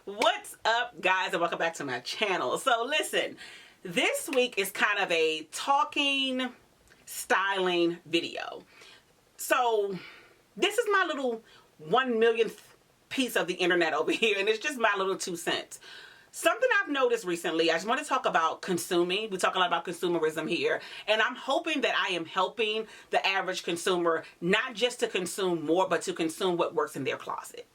What's up, guys, and welcome back to my channel. So listen, this week is kind of a talking, styling video. So this is my little 1 millionth piece of the internet over here, and it's just my little 2 cents. Something I've noticed recently, I just want to talk about consuming. We talk a lot about consumerism here, and I'm hoping that I am helping the average consumer not just to consume more, but to consume what works in their closet.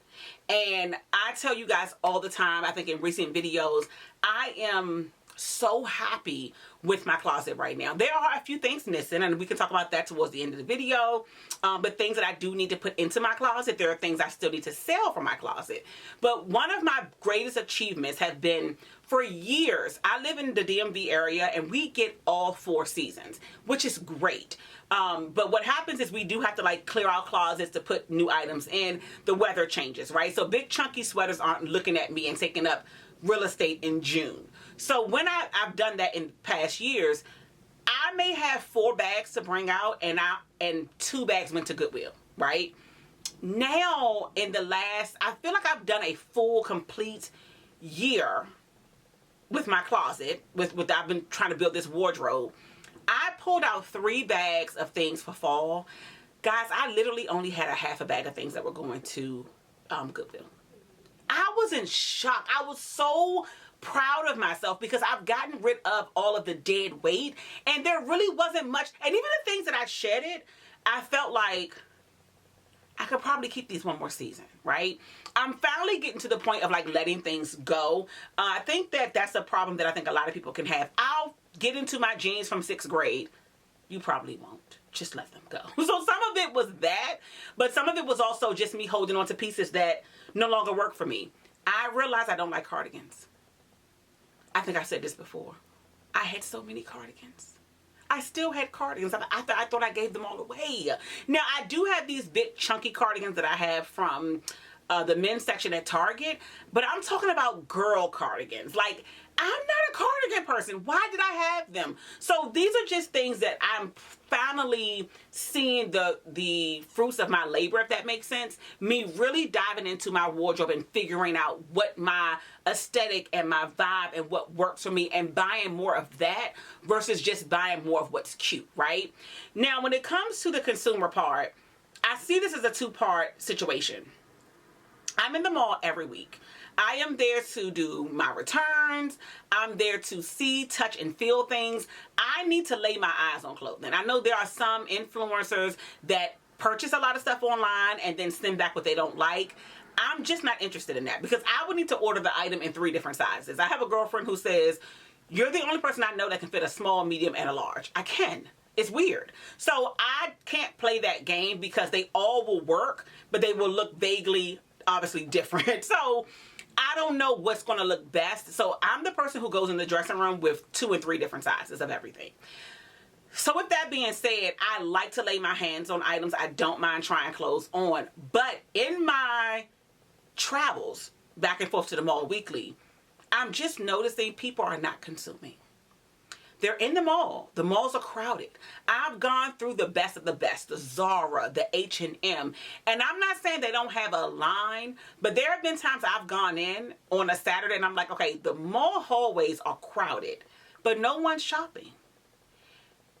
And I tell you guys all the time, I think in recent videos, I am so happy with my closet right now. There are a few things missing, and we can talk about that towards the end of the video. But things that I do need to put into my closet, there are things I still need to sell from my closet. But one of my greatest achievements have been, for years, I live in the DMV area and we get all 4 seasons, which is great. But what happens is we do have to like clear our closets to put new items in. The weather changes, right? So big chunky sweaters aren't looking at me and taking up real estate in June. So when I've done that in past years, I may have 4 bags to bring out, and 2 bags went to Goodwill, right? Now in the last, I feel like I've done a full complete year with my closet, with I've been trying to build this wardrobe. I pulled out 3 bags of things for fall. Guys, I literally only had a half a bag of things that were going to Goodwill. I was in shock. I was so proud of myself because I've gotten rid of all of the dead weight, and there really wasn't much. And even the things that I shedded, I felt like I could probably keep these one more season, right? I'm finally getting to the point of like letting things go. I think that that's a problem that I think a lot of people can have. I'll get into my jeans from 6th grade. You probably won't. Just let them go. So some of it was that, but some of it was also just me holding on to pieces that no longer work for me. I realized I don't like cardigans. I think I said this before. I had so many cardigans. I still had cardigans. I thought I gave them all away. Now, I do have these big chunky cardigans that I have from the men's section at Target, but I'm talking about girl cardigans. Like, I'm not a cardigan person. Why did I have them? So these are just things that I'm finally seeing the fruits of my labor, if that makes sense. Me really diving into my wardrobe and figuring out what my aesthetic and my vibe and what works for me, and buying more of that versus just buying more of what's cute, right? Now, when it comes to the consumer part, I see this as a 2-part situation. I'm in the mall every week. I am there to do my returns. I'm there to see, touch, and feel things. I need to lay my eyes on clothing. I know there are some influencers that purchase a lot of stuff online and then send back what they don't like. I'm just not interested in that, because I would need to order the item in 3 different sizes. I have a girlfriend who says, "You're the only person I know that can fit a small, medium, and a large." I can. It's weird. So I can't play that game because they all will work, but they will look vaguely, obviously different. So I don't know what's going to look best. So I'm the person who goes in the dressing room with 2 and 3 different sizes of everything. So with that being said, I like to lay my hands on items. I don't mind trying clothes on. But in my travels back and forth to the mall weekly, I'm just noticing people are not consuming. They're in the mall. The malls are crowded. I've gone through the best of the best, the Zara, the H&M. And I'm not saying they don't have a line, but there have been times I've gone in on a Saturday and I'm like, okay, the mall hallways are crowded, but no one's shopping.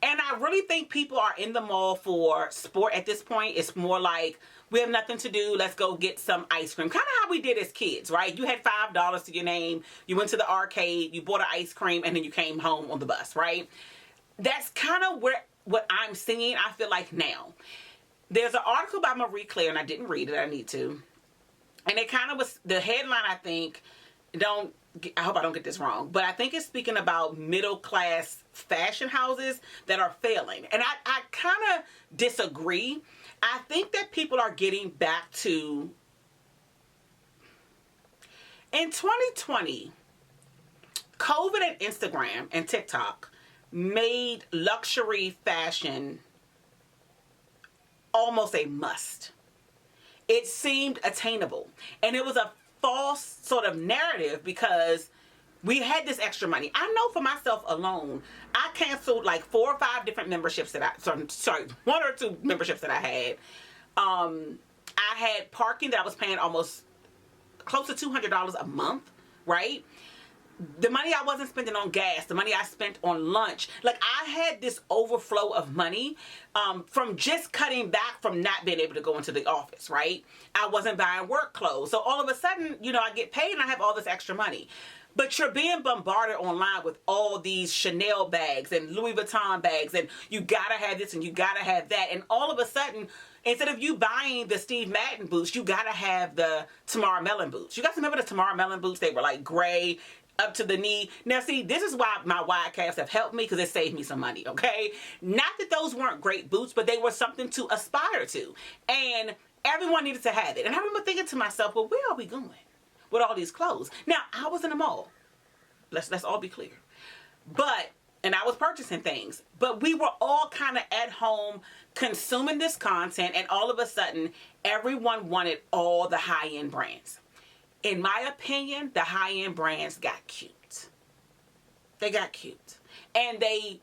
And I really think people are in the mall for sport at this point. It's more like, we have nothing to do, let's go get some ice cream. Kind of how we did as kids, right? You had $5 to your name, you went to the arcade, you bought an ice cream, and then you came home on the bus, right? That's kind of what I'm seeing, I feel like now. There's an article by Marie Claire, and I didn't read it, I need to. And it kind of was, the headline, I think, I hope I don't get this wrong, but I think it's speaking about middle class fashion houses that are failing. And I kind of disagree. I think that people are getting back to, in 2020, COVID and Instagram and TikTok made luxury fashion almost a must. It seemed attainable. And it was a false sort of narrative because we had this extra money. I know for myself alone, I canceled like 4 or 5 different memberships that sorry, 1 or 2 memberships that I had. I had parking that I was paying almost close to $200 a month, right? The money I wasn't spending on gas, the money I spent on lunch. Like, I had this overflow of money from just cutting back from not being able to go into the office, right? I wasn't buying work clothes. So all of a sudden, you know, I get paid and I have all this extra money. But you're being bombarded online with all these Chanel bags and Louis Vuitton bags, and you gotta have this and you gotta have that. And all of a sudden, instead of you buying the Steve Madden boots, you gotta have the Tamara Mellon boots. You guys remember the Tamara Mellon boots? They were like gray, up to the knee. Now see, this is why my wide calves have helped me, because it saved me some money, okay? Not that those weren't great boots, but they were something to aspire to. And everyone needed to have it. And I remember thinking to myself, well, where are we going with all these clothes? Now, I was in the mall. Let's all be clear. And I was purchasing things. But we were all kind of at home consuming this content, and all of a sudden, everyone wanted all the high-end brands. In my opinion, the high-end brands got cute. They got cute. And they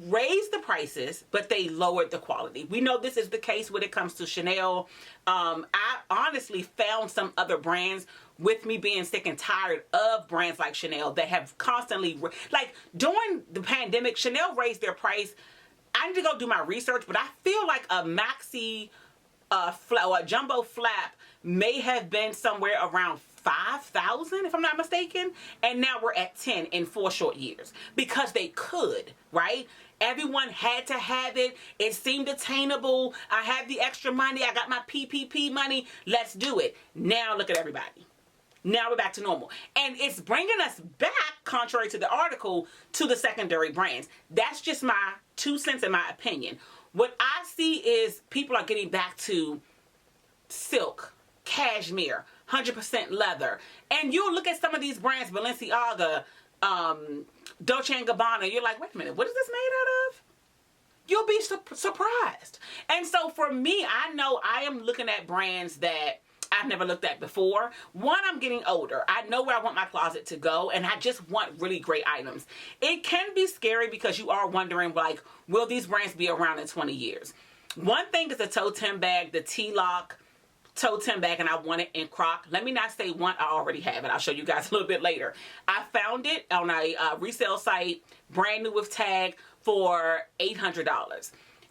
raised the prices, but they lowered the quality. We know this is the case when it comes to Chanel. I honestly found some other brands, with me being sick and tired of brands like Chanel, that have constantly, like during the pandemic, Chanel raised their price. I need to go do my research, but I feel like a maxi or a jumbo flap may have been somewhere around 5,000, if I'm not mistaken, and now we're at 10 in 4 short years, because they could, right? Everyone had to have it. It seemed attainable. I had the extra money. I got my PPP money. Let's do it. Now look at everybody. Now we're back to normal. And it's bringing us back, contrary to the article, to the secondary brands. That's just my 2 cents in my opinion. What I see is people are getting back to silk, cashmere, 100% leather. And you'll look at some of these brands, Balenciaga, Dolce & Gabbana, you're like, wait a minute, what is this made out of? You'll be surprised. And so for me, I know I am looking at brands that I've never looked at before. One, I'm getting older. I know where I want my closet to go, and I just want really great items. It can be scary because you are wondering, like, will these brands be around in 20 years? One thing is the Toteme bag, the T-Lock Toteme bag, and I want it in Croc. Let me not say one, I already have it. I'll show you guys a little bit later. I found it on a resale site, brand new with tag, for $800.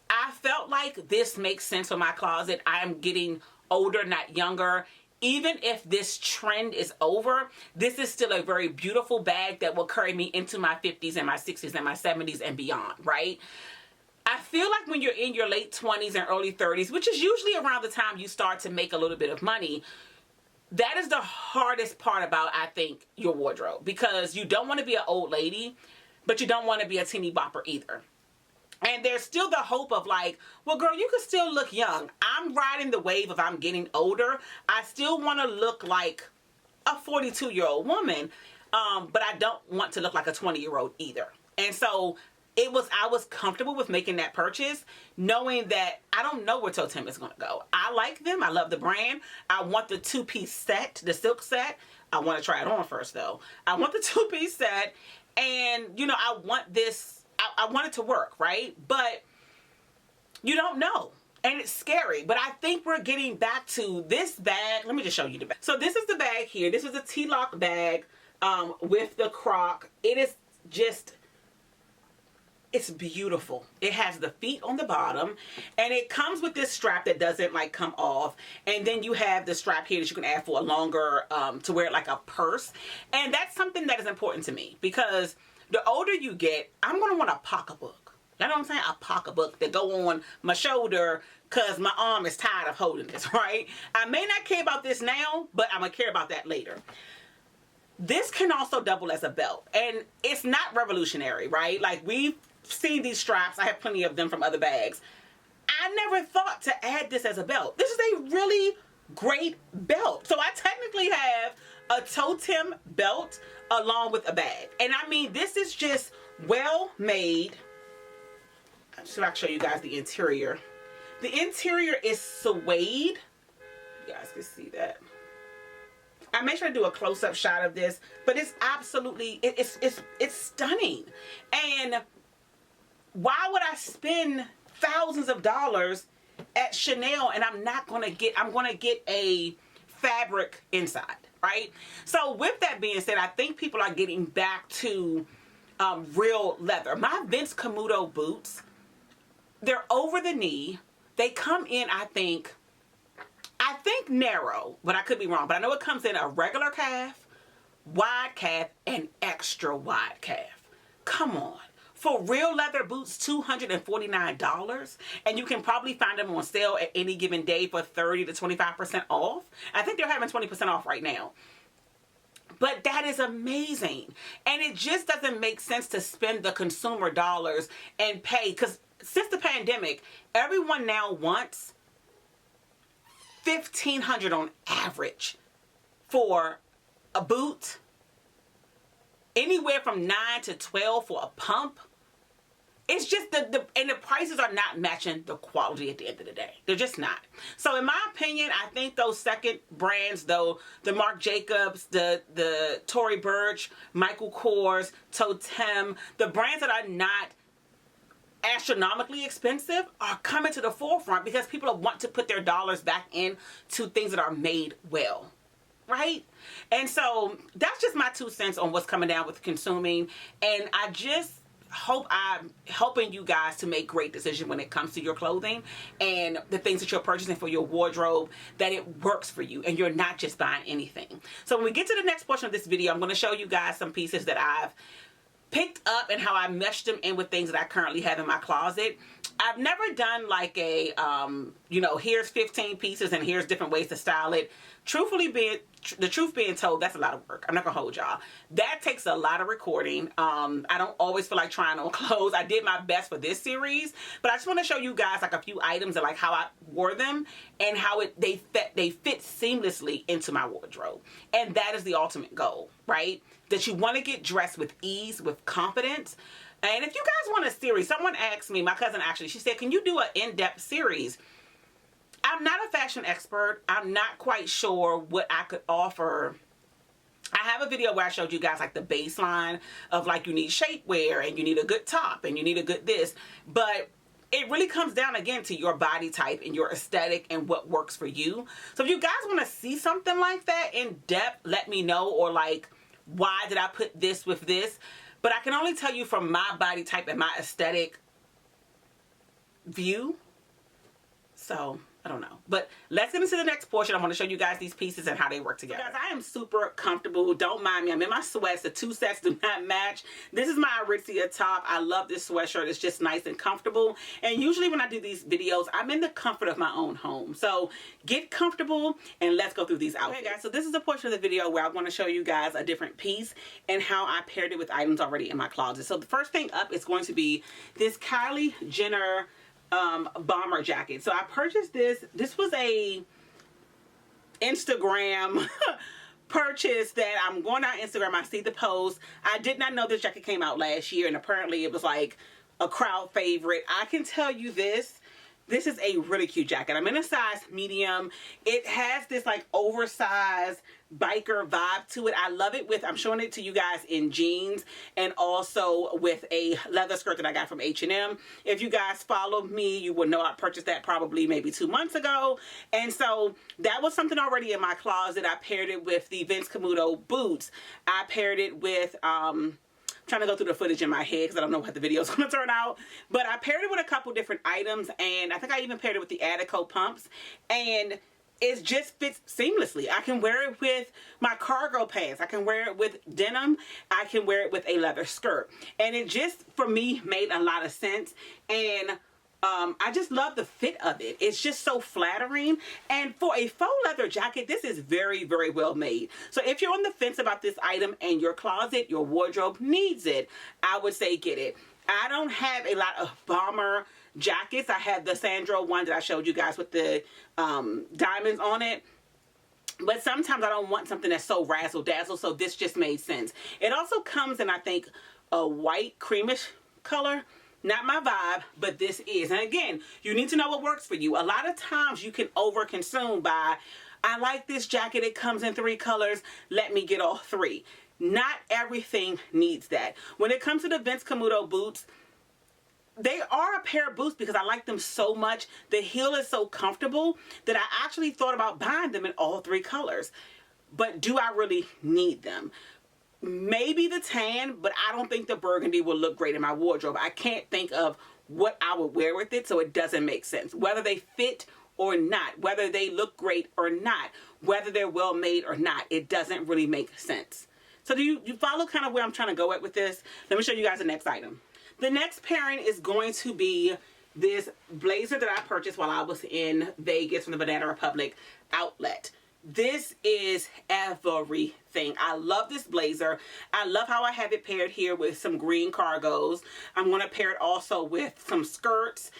I felt like this makes sense for my closet. I am getting older, not younger. Even if this trend is over, this is still a very beautiful bag that will carry me into my 50s and my 60s and my 70s and beyond, right? I feel like when you're in your late 20s and early 30s, which is usually around the time you start to make a little bit of money, that is the hardest part about, I think, your wardrobe. Because you don't want to be an old lady, but you don't want to be a teeny bopper either. And there's still the hope of like, well, girl, you can still look young. I'm riding the wave of I'm getting older. I still want to look like a 42-year-old woman, but I don't want to look like a 20-year-old either. And so I was comfortable with making that purchase, knowing that I don't know where Toteme is going to go. I like them. I love the brand. I want the 2-piece set, the silk set. I want to try it on first, though. I want the 2-piece set, and, you know, I want this. I want it to work, right? But you don't know. And it's scary. But I think we're getting back to this bag. Let me just show you the bag. So this is the bag here. This is a T-Lock bag with the Croc. It is just, it's beautiful. It has the feet on the bottom. And it comes with this strap that doesn't like come off. And then you have the strap here that you can add for a longer, to wear it like a purse. And that's something that is important to me. Because the older you get, I'm going to want a pocketbook. You know what I'm saying? A pocketbook that go on my shoulder because my arm is tired of holding this, right? I may not care about this now, but I'm going to care about that later. This can also double as a belt. And it's not revolutionary, right? Like, we've seen these straps. I have plenty of them from other bags. I never thought to add this as a belt. This is a really great belt. So I technically have a Toteme belt along with a bag. And I mean, this is just well made. So I'll show you guys the interior. The interior is suede. You guys can see that. I make sure I do a close-up shot of this, but it's absolutely, it's stunning. And why would I spend thousands of dollars at Chanel and I'm going to get a fabric inside? right? So with that being said, I think people are getting back to real leather. My Vince Camuto boots, they're over the knee. They come in, I think narrow, but I could be wrong. But I know it comes in a regular calf, wide calf, and extra wide calf. Come on. For real leather boots, $249, and you can probably find them on sale at any given day for 30 to 25% off. I think they're having 20% off right now. But that is amazing. And it just doesn't make sense to spend the consumer dollars and pay, because since the pandemic, everyone now wants $1,500 on average for a boot, anywhere from 9 to 12 for a pump. It's just and the prices are not matching the quality at the end of the day. They're just not. So in my opinion, I think those second brands, though, the Marc Jacobs, the Tory Burch, Michael Kors, Toteme, the brands that are not astronomically expensive are coming to the forefront because people want to put their dollars back into things that are made well, right? And so that's just my 2 cents on what's coming down with consuming. And I just hope I'm helping you guys to make great decisions when it comes to your clothing and the things that you're purchasing for your wardrobe, that it works for you and you're not just buying anything. So when we get to the next portion of this video, I'm going to show you guys some pieces that I've picked up and how I meshed them in with things that I currently have in my closet. I've never done like a, here's 15 pieces and here's different ways to style it. The truth being told, that's a lot of work. I'm not gonna hold y'all. That takes a lot of recording. I don't always feel like trying on clothes. I did my best for this series, but I just want to show you guys like a few items and like how I wore them and how they fit seamlessly into my wardrobe. And that is the ultimate goal, right? That you want to get dressed with ease, with confidence. And if you guys want a series, someone asked me, my cousin actually, she said, can you do an in-depth series? I'm not a fashion expert. I'm not quite sure what I could offer. I have a video where I showed you guys like the baseline of like you need shapewear and you need a good top and you need a good this. But it really comes down again to your body type and your aesthetic and what works for you. So if you guys want to see something like that in depth, let me know, or like, why did I put this with this? But I can only tell you from my body type and my aesthetic view. So I don't know. But let's get into the next portion. I want to show you guys these pieces and how they work together. Guys, I am super comfortable. Don't mind me. I'm in my sweats. The 2 sets do not match. This is my Aritzia top. I love this sweatshirt. It's just nice and comfortable. And usually when I do these videos, I'm in the comfort of my own home. So get comfortable and let's go through these outfits. Okay, guys. So this is a portion of the video where I want to show you guys a different piece and how I paired it with items already in my closet. So the first thing up is going to be this Kylie Jenner bomber jacket. So I purchased this. This was a Instagram purchase that I'm going on Instagram. I see the post. I did not know this jacket came out last year, and apparently it was like a crowd favorite. I can tell you this. This is a really cute jacket. I'm in a size medium. It has this like oversized biker vibe to it. I love it with, I'm showing it to you guys in jeans and also with a leather skirt that I got from H&M. If you guys follow me, you will know I purchased that probably maybe 2 months ago. And so that was something already in my closet. I paired it with the Vince Camuto boots. I paired it with, trying to go through the footage in my head because I don't know what the video is going to turn out. But I paired it with a couple different items, and I think I even paired it with the Adico pumps, and it just fits seamlessly. I can wear it with my cargo pants. I can wear it with denim. I can wear it with a leather skirt. And it just, for me, made a lot of sense. And I just love the fit of it. It's just so flattering. And for a faux leather jacket, this is very, very well made. So if you're on the fence about this item and your closet, your wardrobe needs it, I would say get it. I don't have a lot of bomber jackets. I have the Sandro one that I showed you guys with the diamonds on it. But sometimes I don't want something that's so razzle-dazzle, so this just made sense. It also comes in, I think, a white creamish color. Not my vibe, but this is. And again, you need to know what works for you. A lot of times you can overconsume by, I like this jacket, it comes in 3 colors, let me get all 3. Not everything needs that. When it comes to the Vince Camuto boots, they are a pair of boots because I like them so much. The heel is so comfortable that I actually thought about buying them in all 3 colors. but do I really need them? Maybe the tan, but I don't think the burgundy will look great in my wardrobe. I can't think of what I would wear with it, so it doesn't make sense. Whether they fit or not, whether they look great or not, whether they're well made or not, it doesn't really make sense. So do you follow kind of where I'm trying to go at with this? Let me show you guys the next item. The next pairing is going to be this blazer that I purchased while I was in Vegas from the Banana Republic outlet. This is everything. I love this blazer. I love how I have it paired here with some green cargos. I'm going to pair it also with some skirts.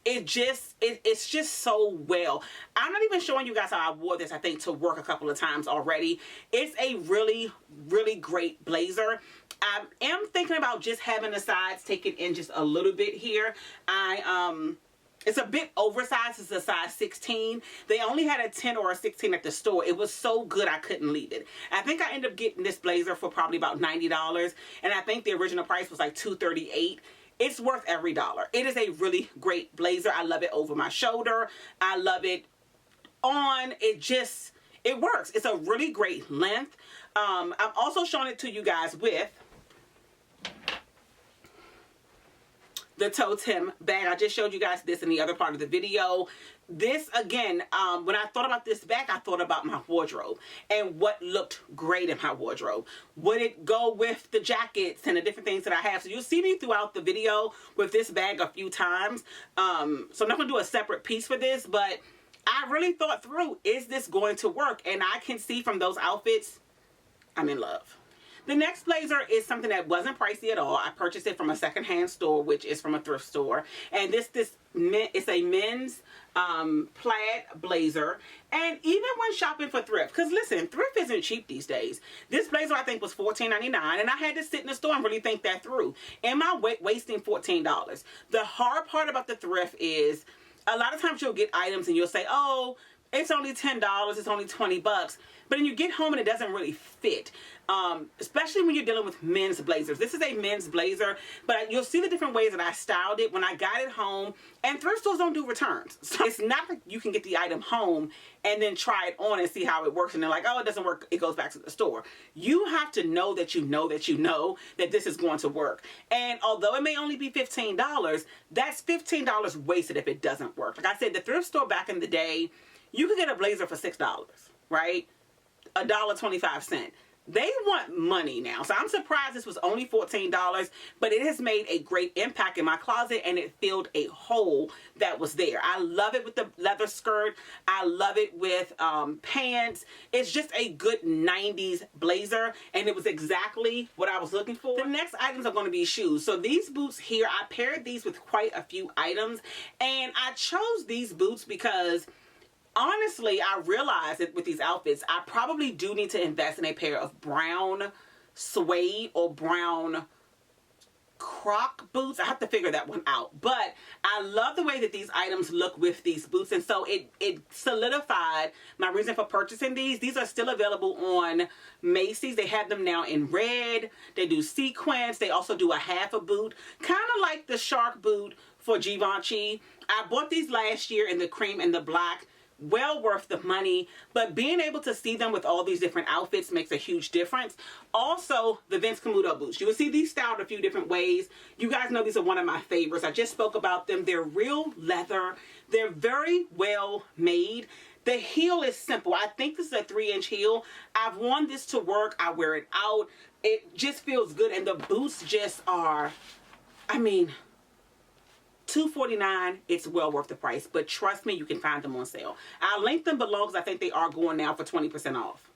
It's just so well. I'm not even showing you guys how I wore this, I think, to work a couple of times already. It's a really, really great blazer. I am thinking about just having the sides taken in just a little bit here. It's a bit oversized. It's a size 16. They only had a 10 or a 16 at the store. It was so good I couldn't leave it. I think I ended up getting this blazer for probably about $90, and I think the original price was like $238. It's worth every dollar. It is a really great blazer. I love it over my shoulder. I love it on. It works. It's a really great length. I'm also showing it to you guys with the Toteme bag. I just showed you guys this in the other part of the video. This, again, when I thought about this bag, I thought about my wardrobe and what looked great in my wardrobe. Would it go with the jackets and the different things that I have? So you'll see me throughout the video with this bag a few times. So I'm not going to do a separate piece for this, but I really thought through, is this going to work? And I can see from those outfits, I'm in love. The next blazer is something that wasn't pricey at all. I purchased it from a secondhand store, which is from a thrift store. And it's a men's plaid blazer. And even when shopping for thrift, because listen, thrift isn't cheap these days. This blazer I think was $14.99, and I had to sit in the store and really think that through. Am I wasting $14? The hard part about the thrift is a lot of times you'll get items and you'll say, oh, it's only $10, it's only $20. But then you get home and it doesn't really fit. Especially when you're dealing with men's blazers. This is a men's blazer, but you'll see the different ways that I styled it when I got it home. And thrift stores don't do returns. So it's not like you can get the item home and then try it on and see how it works. And they're like, oh, it doesn't work. It goes back to the store. You have to know that you know that you know that this is going to work. And although it may only be $15, that's $15 wasted if it doesn't work. Like I said, the thrift store back in the day, you could get a blazer for $6, right? $1.25. They want money now. So I'm surprised this was only $14, but it has made a great impact in my closet and it filled a hole that was there. I love it with the leather skirt. I love it with pants. It's just a good 90s blazer and it was exactly what I was looking for. The next items are going to be shoes. So these boots here, I paired these with quite a few items and I chose these boots because honestly, I realized that with these outfits, I probably do need to invest in a pair of brown suede or brown Croc boots. I have to figure that one out. But I love the way that these items look with these boots. And so it solidified my reason for purchasing these. These are still available on Macy's. They have them now in red. They do sequins. They also do a half a boot. Kind of like the shark boot for Givenchy. I bought these last year in the cream and the black. Well worth the money, but being able to see them with all these different outfits makes a huge difference. Also, the Vince Camuto boots. You will see these styled a few different ways. You guys know these are one of my favorites. I just spoke about them. They're real leather. They're very well made. The heel is simple. I think this is a 3-inch heel. I've worn this to work. I wear it out. It just feels good, and the boots just are, I mean, $249, it's well worth the price, but trust me, you can find them on sale. I'll link them below because I think they are going now for 20% off.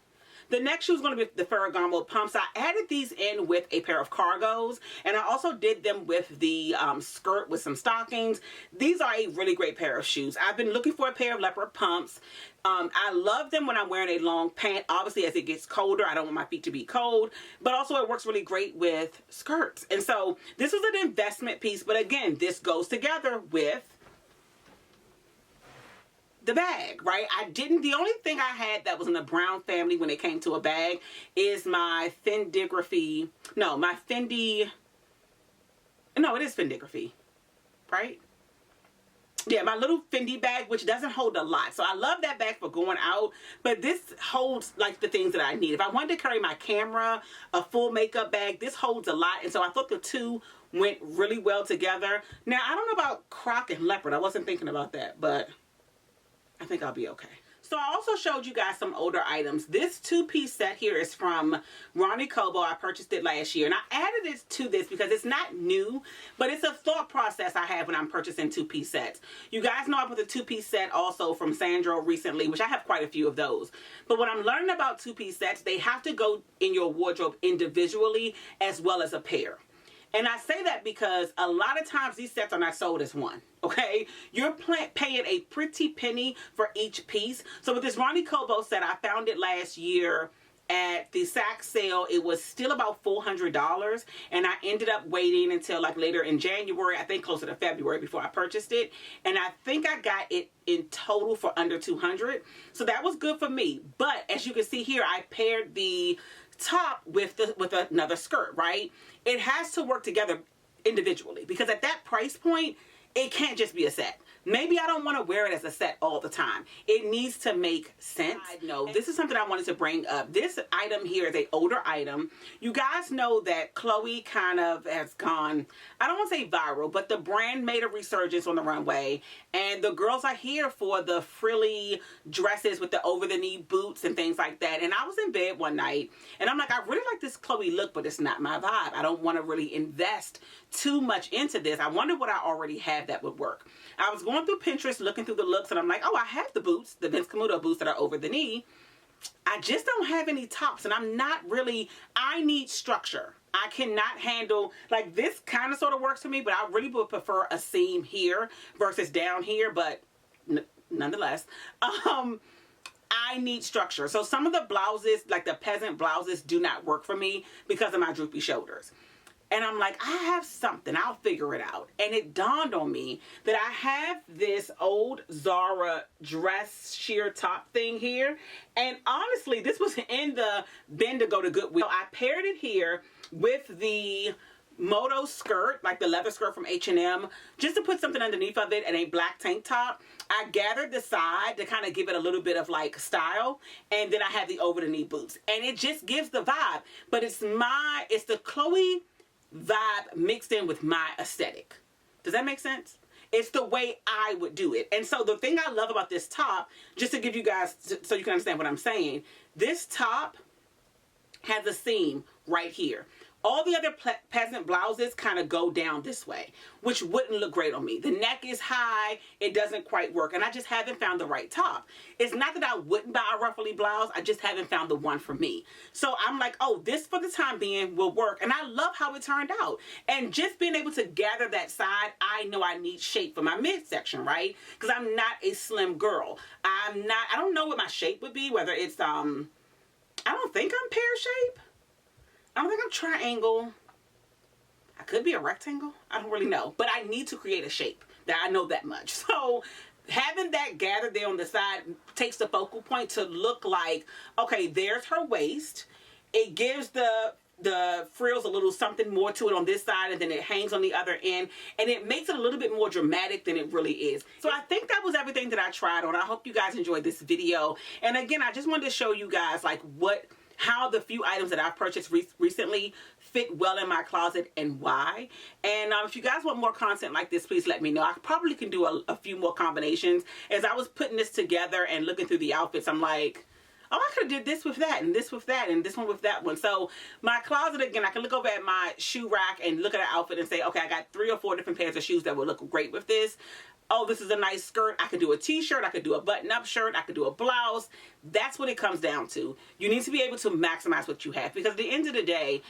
The next shoe is going to be the Ferragamo pumps. I added these in with a pair of cargos, and I also did them with the skirt with some stockings. These are a really great pair of shoes. I've been looking for a pair of leopard pumps. I love them when I'm wearing a long pant. Obviously, as it gets colder, I don't want my feet to be cold, but also it works really great with skirts. And so this was an investment piece, but again, this goes together with the bag, right? The only thing I had that was in the brown family when it came to a bag is my Fendigraphy. No, my Fendi. No, it is Fendigraphy, right? Yeah, my little Fendi bag, which doesn't hold a lot. So I love that bag for going out, but this holds like the things that I need. If I wanted to carry my camera, a full makeup bag, this holds a lot. And so I thought the two went really well together. Now, I don't know about Croc and leopard. I wasn't thinking about that, but I think I'll be okay. So I also showed you guys some older items. This two-piece set here is from Ronnie Cobo. I purchased it last year, and I added it to this because it's not new, but it's a thought process I have when I'm purchasing two-piece sets. You guys know I put the two-piece set also from Sandro recently, which I have quite a few of those. But when I'm learning about two-piece sets, they have to go in your wardrobe individually as well as a pair. And I say that because a lot of times these sets are not sold as one, okay? You're paying a pretty penny for each piece. So with this Ronnie Cobo set, I found it last year at the Saks sale. It was still about $400, and I ended up waiting until like later in January, I think closer to February, before I purchased it. And I think I got it in total for under $200. So that was good for me. But as you can see here, I paired the top with another skirt, right? It has to work together individually because at that price point, it can't just be a set. Maybe I don't want to wear it as a set all the time. It needs to make sense. No, this is something I wanted to bring up. This item here is an older item. You guys know that Klyie kind of has gone, I don't want to say viral, but the brand made a resurgence on the runway, and the girls are here for the frilly dresses with the over-the-knee boots and things like that. And I was in bed one night, and I'm like, I really like this Klyie look, but it's not my vibe. I don't want to really invest too much into this. I wonder what I already have that would work. I was going through Pinterest looking through the looks, and I'm like, oh, I have the boots, the Vince Camuto boots that are over the knee. I just don't have any tops, and I'm not really, I need structure. I cannot handle, like this kind of sort of works for me, but I really would prefer a seam here versus down here, but nonetheless, I need structure. So some of the blouses, like the peasant blouses, do not work for me because of my droopy shoulders. And I'm like, I have something. I'll figure it out. And it dawned on me that I have this old Zara dress sheer top thing here. And honestly, this was in the bin to go to Goodwill. I paired it here with the moto skirt, like the leather skirt from H&M, just to put something underneath of it and a black tank top. I gathered the side to kind of give it a little bit of like style, and then I have the over the knee boots, and it just gives the vibe. But it's the Klyie vibe mixed in with my aesthetic. Does that make sense? It's the way I would do it. And so the thing I love about this top, just to give you guys, so you can understand what I'm saying, this top has a seam right here. All the other peasant blouses kind of go down this way, which wouldn't look great on me. The neck is high. It doesn't quite work. And I just haven't found the right top. It's not that I wouldn't buy a ruffly blouse. I just haven't found the one for me. So I'm like, oh, this for the time being will work. And I love how it turned out. And just being able to gather that side, I know I need shape for my midsection, right? Because I'm not a slim girl. I don't know what my shape would be, whether it's, I don't think I'm pear shape. I don't think I'm triangle. I could be a rectangle. I don't really know. But I need to create a shape. That I know that much. So having that gathered there on the side takes the focal point to look like, okay, there's her waist. It gives the frills a little something more to it on this side, and then it hangs on the other end, and it makes it a little bit more dramatic than it really is. So I think that was everything that I tried on. I hope you guys enjoyed this video. And again, I just wanted to show you guys like how the few items that I've purchased recently fit well in my closet and why. And if you guys want more content like this, please let me know. I probably can do a few more combinations. As I was putting this together and looking through the outfits, I'm like, oh, I could have did this with that, and this with that, and this one with that one. So my closet, again, I can look over at my shoe rack and look at an outfit and say, okay, I got 3 or 4 different pairs of shoes that would look great with this. Oh, this is a nice skirt. I could do a t-shirt. I could do a button-up shirt. I could do a blouse. That's what it comes down to. You need to be able to maximize what you have, because at the end of the day,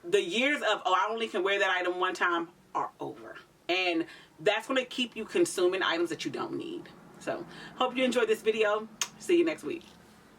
the years of, oh, I only can wear that item one time are over. And that's going to keep you consuming items that you don't need. So, hope you enjoyed this video. See you next week.